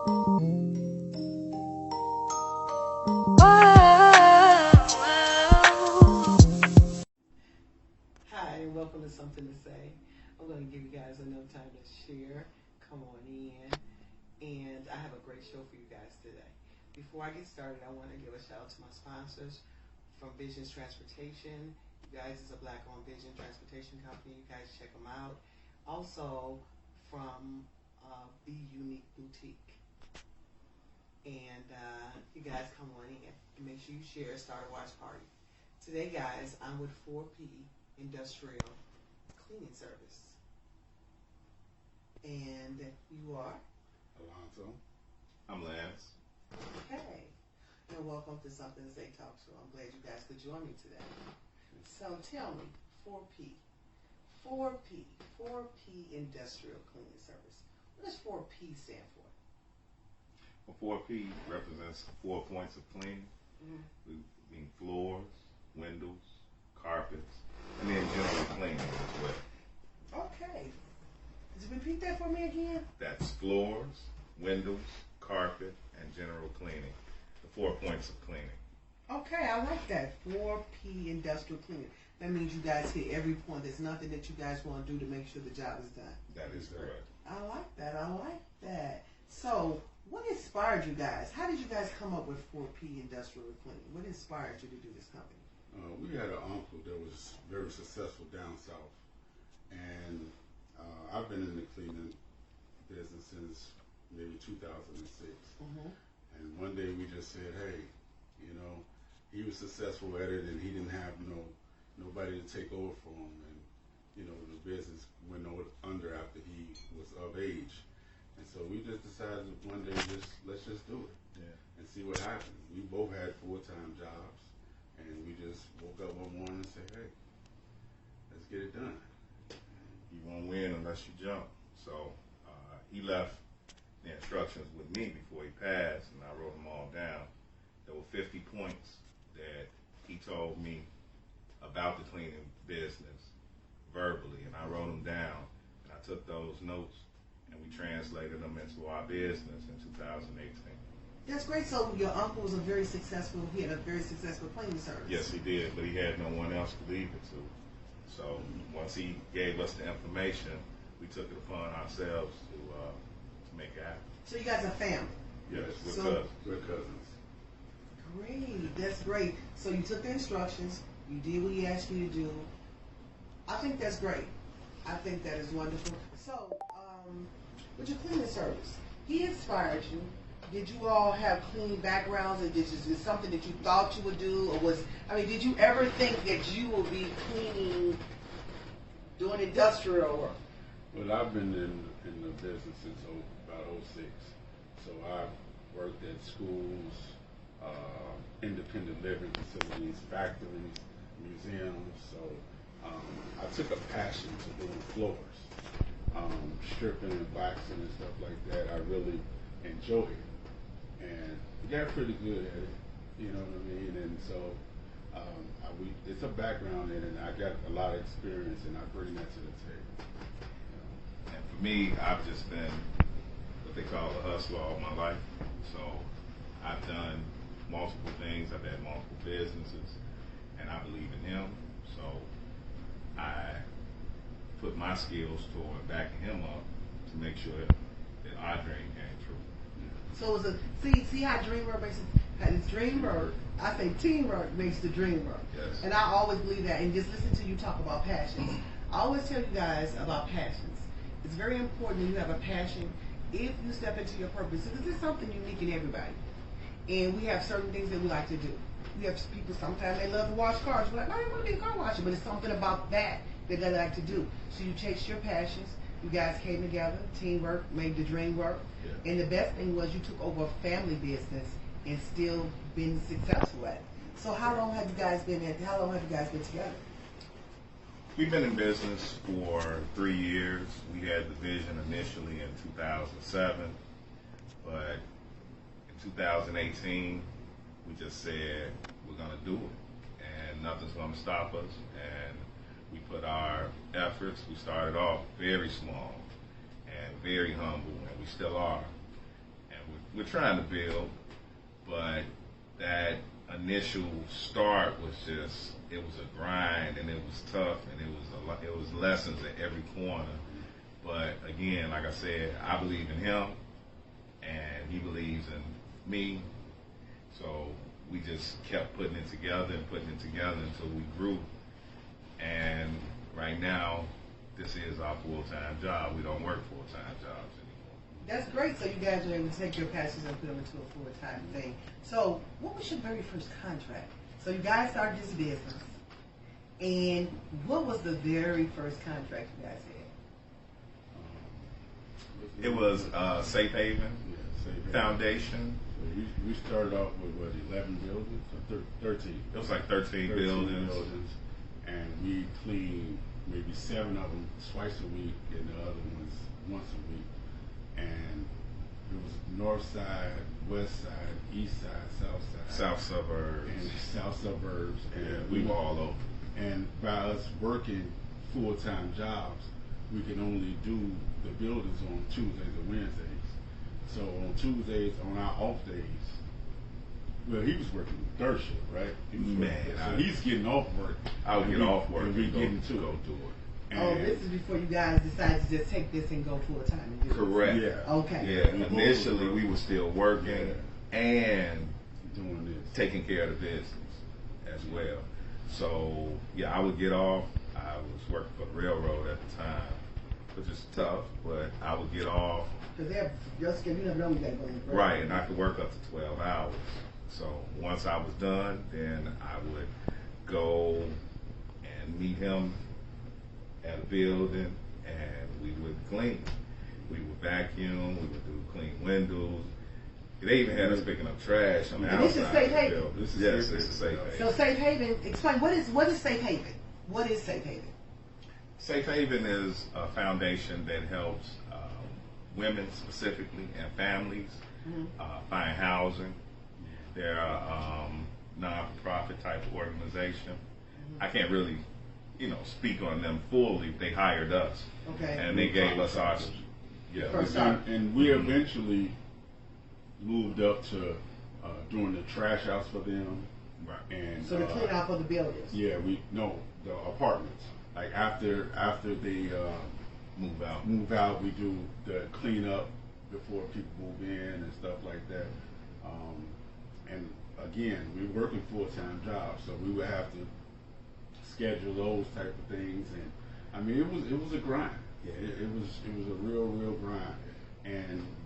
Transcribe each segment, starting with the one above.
Hi, and welcome to Something to Say. I'm going to give you guys enough time to share. Come on in. And I have a great show for you guys today. Before I get started, I want to give a shout out to my sponsors from Visions Transportation. You guys is a black-owned Vision Transportation company. You guys check them out. Also from Be Unique Boutique. And you guys come on in and make sure you share, start a watch party. Today, guys, I'm with 4P Industrial Cleaning Service. And you are? Alonzo. I'm Lance. Okay. And welcome to Something to Say Talk Show. I'm glad you guys could join me today. So tell me, 4P Industrial Cleaning Service. What does 4P stand for? Well, 4P represents 4 points of cleaning. We mean floors, windows, carpets, and then general cleaning as well. Okay. Could you repeat that for me again? That's floors, windows, carpet, and general cleaning. The 4 points of cleaning. Okay, I like that. 4P Industrial Cleaning. That means you guys hit every point. There's nothing that you guys want to do to make sure the job is done. That is correct. I like that. So, what inspired you guys? How did you guys come up with 4P Industrial Cleaning? What inspired you to do this company? We had an uncle that was very successful down south, and I've been in the cleaning business since maybe 2006. And one day we just said, hey, he was successful at it, and he didn't have nobody to take over for him, and the business went under after he was of age. And so we just decided one day, let's just do it, and see what happens. We both had full-time jobs, and we just woke up one morning and said, hey, let's get it done. You won't win unless you jump. So he left the instructions with me before he passed, and I wrote them all down. There were 50 points that he told me about the cleaning business verbally, and I wrote them down, and I took those notes and we translated them into our business in 2018. That's great. So your uncle was he had a very successful cleaning service. Yes, he did, but he had no one else to leave it to. So once he gave us the information, we took it upon ourselves to make it happen. So you guys are family? Yes, we're cousins. Great, that's great. So you took the instructions, you did what he asked you to do. I think that's great. I think that is wonderful. So, with your cleaning service, he inspired you. Did you all have clean backgrounds, and is it something that you thought you would do, or did you ever think that you would be cleaning, doing industrial work? Well, I've been in the business since about 06. So I've worked at schools, independent living facilities, factories, museums. So I took a passion to doing floors, stripping and waxing and stuff like that. I really enjoy it. And we got pretty good at it, you know what I mean? And so it's a background in it, and I got a lot of experience, and I bring that to the table. And for me, I've just been what they call a hustler all my life. So I've done multiple things. I've had multiple businesses, and I believe in him. So I put my skills toward backing him up to make sure that our dream came true. So it's see how dreamwork makes it. I say teamwork makes the dream work. Yes. And I always believe that. And just listen to you talk about passions. I always tell you guys about passions. It's very important that you have a passion if you step into your purpose. Because there's something unique in everybody. And we have certain things that we like to do. We have people, sometimes they love to wash cars. We're like, I don't want to be a car washer, but it's something about that they like to do. So you chase your passions. You guys came together, teamwork, made the dream work. Yeah. And the best thing was you took over a family business and still been successful at it. So how long have you guys been together? We've been in business for 3 years. We had the vision initially in 2007, but in 2018, we just said we're going to do it, and nothing's going to stop us. And we put our efforts. We started off very small and very humble, and we still are. And we're trying to build, but that initial start was just, it was a grind, and it was tough, and it was lessons at every corner. But again, like I said, I believe in him, and he believes in me. So we just kept putting it together until we grew. And right now, this is our full-time job. We don't work full-time jobs anymore. That's great. So you guys were able to take your passions and put them into a full-time thing. So what was your very first contract? So you guys started this business, and what was the very first contract you guys had? It was Safe Haven Safe Haven Foundation. So we started off with, 11 buildings? Or 13? It was like 13 buildings. And we cleaned maybe 7 of them twice a week, and the other ones once a week. And it was north side, west side, east side, south side. South suburbs. And south suburbs. And Yeah, we were all over. And by us working full-time jobs, we can only do the buildings on Tuesdays and Wednesdays. So on Tuesdays, on our off days, well, he was working third shift, right? He was so he's getting off work. I would get off work and we getting to go it. do it. Oh, this is before you guys decided to just take this and go full-time and do it. Correct. Yeah. Okay. Yeah. Initially, we were still working and Doing this. taking care of the business as well. So yeah, I would get off. I was working for the railroad at the time, which is tough, but I would get off. Because you never know when you got to go in the Right, and I could work up to 12 hours. So once I was done, then I would go and meet him at a building, and we would clean. We would vacuum. We would do clean windows. They even had us picking up trash on the And this is outside. Safe Haven? Yes, this is Safe Haven. So Safe Haven, explain, what is Safe Haven? What is Safe Haven? Safe Haven is a foundation that helps women specifically and families find housing. They're a non-profit type of organization. I can't really, speak on them fully. They hired us, Okay. and they gave us our First And we eventually moved up to doing the trash house for them. Right. And So the clean out of the buildings. yeah, the apartments. Like after they move out. we do the cleanup before people move in and stuff like that. And again, we're working full-time jobs, so we would have to schedule those type of things. And I mean, it was a grind. Yeah, it was a real grind.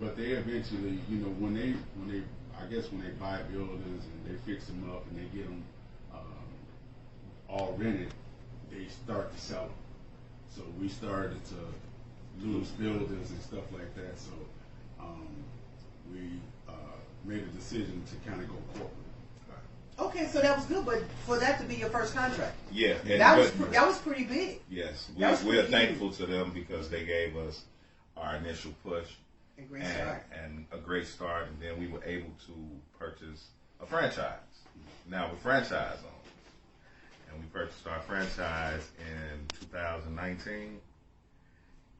But they eventually, when they buy buildings and they fix them up and they get them all rented, they start to sell them. So we started to lose buildings and stuff like that. So we made a decision to kind of go corporate. Okay, so that was good, but for that to be your first contract, Yeah, and that was pretty big. Yes, That was we're pretty thankful to them because they gave us our initial push A great start. and a great start, and then we were able to purchase a franchise. Now we're franchise owners, and we purchased our franchise in 2019,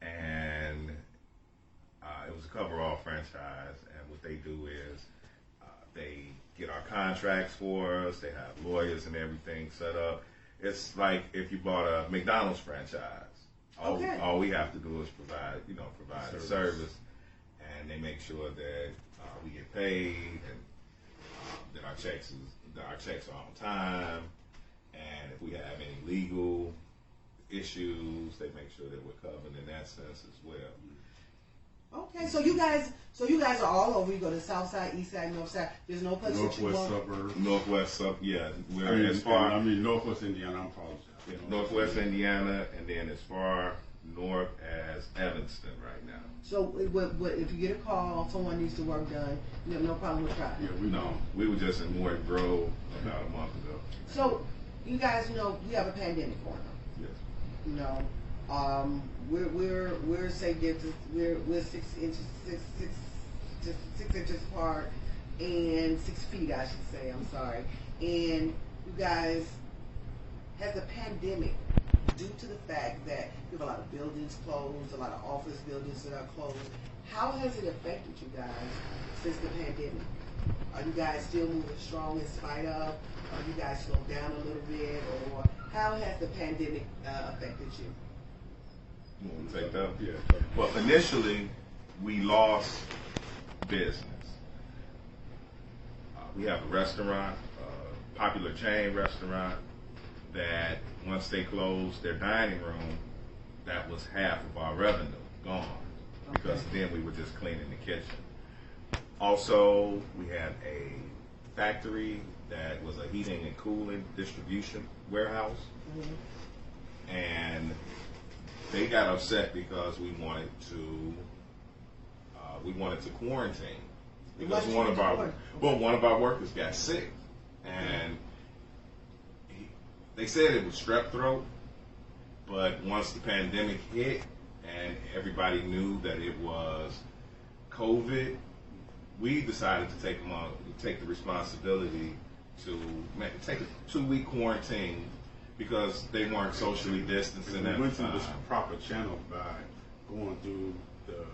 and it was a coverall franchise. And what they do is they get our contracts for us. They have lawyers and everything set up. It's like if you bought a McDonald's franchise. All we have to do is provide the service, and they make sure that we get paid and that our checks are on time. And if we have any legal issues, they make sure that we're covered in that sense as well. Okay, so you guys are all over. You go to the south side, east side, north side. There's no place that you Northwest want. suburbs. Northwest yeah. We're as far. Northwest Indiana. I apologize. Northwest Indiana, and then as far north as Evanston right now. So if you get a call, someone needs the work done, you have no problem with traffic. Yeah, we were just in Morton Grove about a month ago. So you guys, we have a pandemic going on. Yes. We're say we're 6 inches apart and 6 feet, I should say. I'm sorry. And you guys, has the pandemic, due to the fact that you have a lot of buildings closed, a lot of office buildings that are closed, How has it affected you guys since the pandemic? Are you guys still moving strong in spite of? Are you guys slowed down a little bit? Or how has the pandemic affected you? You want to take that? Yeah. Well, initially, we lost business. We have a restaurant, a popular chain restaurant, that once they closed their dining room, that was half of our revenue gone, because then we were just cleaning the kitchen. Also, we had a factory that was a heating and cooling distribution warehouse, and they got upset because we wanted to quarantine, because one of our workers got sick, and they said it was strep throat, but once the pandemic hit and everybody knew that it was COVID, we decided to take the responsibility to take a 2-week quarantine, because they weren't socially distancing at We went the through time. this proper channel by going through the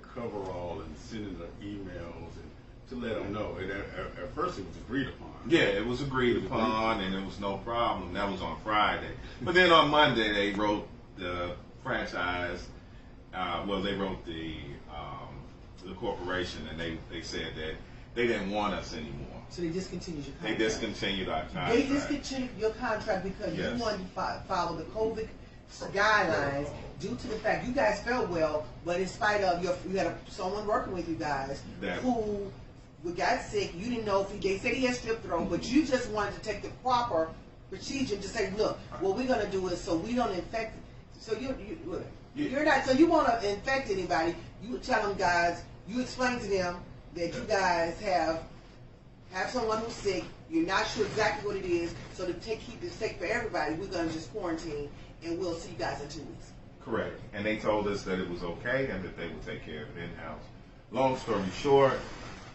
coverall and sending the emails and to let them know. And at first it was agreed upon. Yeah, it was agreed upon, and it was no problem. That was on Friday. But then on Monday, they wrote the franchise. They wrote the corporation, and they said that they didn't want us anymore. So they discontinued your They contract? discontinued our contract. They discontinued your contract because Yes. you wanted to follow the COVID guidelines due to the fact you guys felt well, but in spite of you had someone working with you guys who got sick. You didn't know if they said he had strep throat, but you just wanted to take the proper procedure to say, look, what we're going to do is so we don't infect. So you're not. So you want to infect anybody? You would tell them guys. You explain to them that you guys have someone who's sick. You're not sure exactly what it is. So to keep this safe for everybody, we're going to just quarantine, and we'll see you guys in 2 weeks. Correct. And they told us that it was okay and that they would take care of it in-house. Long story short,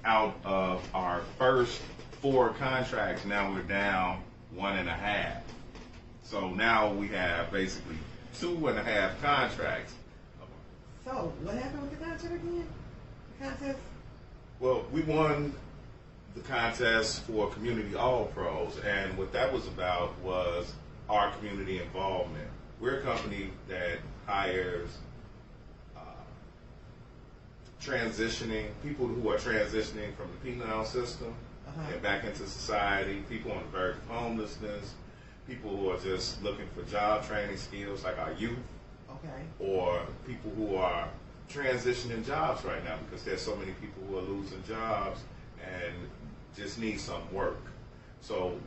out of our first 4 contracts, now we're down 1.5. So now we have basically 2.5 contracts. So what happened with the contract again? The contest? Well, we won the contest for Community All Pros, and what that was about was our community involvement. We're a company that hires people who are transitioning from the penal system and back into society, people on the verge of homelessness, people who are just looking for job training skills like our youth, or people who are transitioning jobs right now, because there's so many people who are losing jobs and just need some work. So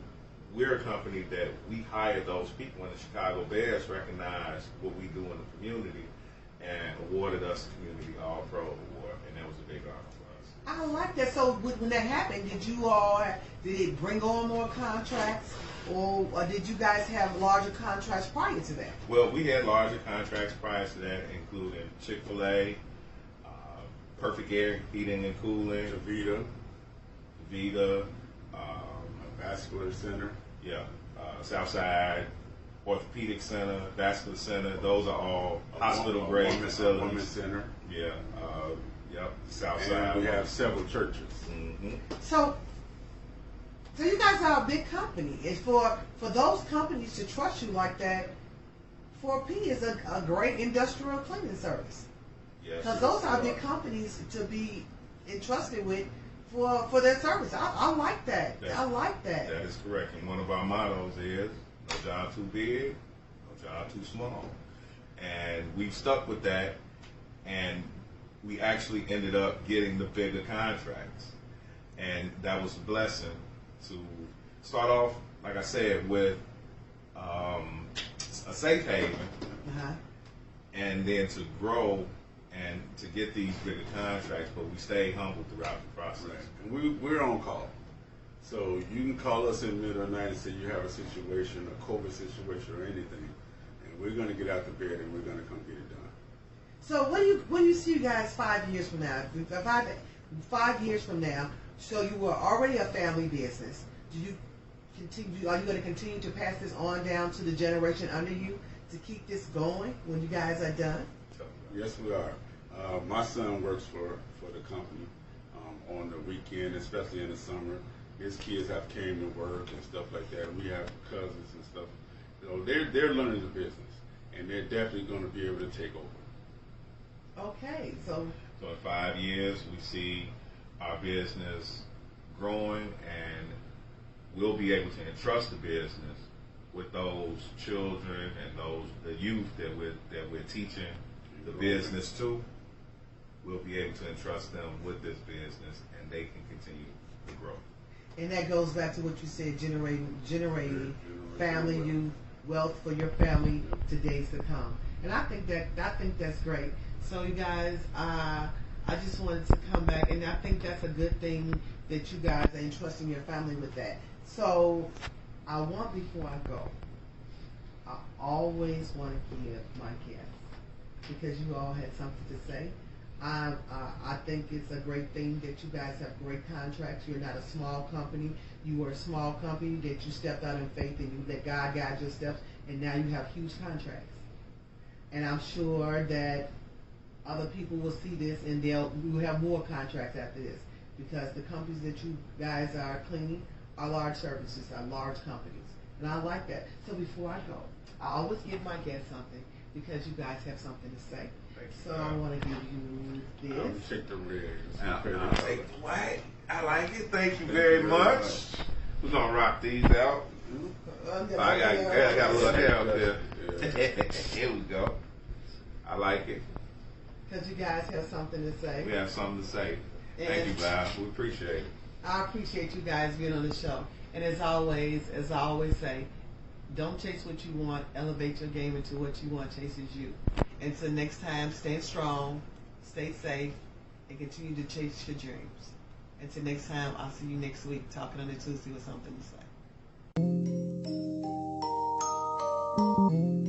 we're a company that we hire those people, and the Chicago Bears recognize what we do in the community and awarded us the Community All Pro Award, and that was a big honor for us. I like that. So when that happened, did it bring on more contracts, or did you guys have larger contracts prior to that? Well, we had larger contracts prior to that, including Chick-fil-A, Perfect Air Heating and Cooling, Vita, Vascular Center. Yeah, Southside Orthopedic Center, Vascular Center. Those are all hospital-grade facilities. Women's Center. Yeah, Southside. And we have several churches. Mm-hmm. So you guys are a big company. It's for those companies to trust you like that. 4P is a great industrial cleaning service. Yes, Because those are big companies to be entrusted with for their service. I like that. I like that. That is correct. And one of our mottos is, no job too big, no job too small. And we've stuck with that, and we actually ended up getting the bigger contracts. And that was a blessing to start off, like I said, with a safe haven, and then to grow and to get these bigger contracts, but we stayed humble throughout the process. Right. And we're on call. So you can call us in the middle of the night and say you have a situation, a COVID situation or anything, and we're going to get out the bed and we're going to come get it done. So when you see you guys 5 years from now, 5 years from now, so you were already a family business, are you going to continue to pass this on down to the generation under you to keep this going when you guys are done? Yes, we are. My son works for the company on the weekend, especially in the summer. His kids have came to work and stuff like that. We have cousins and stuff. So they're learning the business, and they're definitely going to be able to take over. Okay, so in 5 years, we see our business growing, and we'll be able to entrust the business with those children and the youth that we're teaching the business to. We'll be able to entrust them with this business, and they can continue to grow. and that goes back to what you said, generating family youth, wealth for your family to days to come. And I think that's great. So you guys, I just wanted to come back, and I think that's a good thing that you guys are entrusting your family with that. So I want, before I go, I always want to give my guests, because you all had something to say. I think it's a great thing that you guys have great contracts. You're not a small company. You are a small company that you stepped out in faith and you let God guide your steps, and now you have huge contracts. And I'm sure that other people will see this and we will have more contracts after this, because the companies that you guys are cleaning are large services, are large companies. And I like that. So before I go, I always give my guests something, because you guys have something to say. So I want to give you I'm this. take the red. I'll take the white. I like it. Thank you very much. We're gonna rock these out. I got a little hair up there. Here we go. I like it. Because you guys have something to say. We have something to say. Thank you, Bob. We appreciate it. I appreciate you guys being on the show. And as always say, don't chase what you want. Elevate your game into what you want chases you. Until next time, stay strong, stay safe, and continue to chase your dreams. Until next time, I'll see you next week talking on a Tuesday with something to say.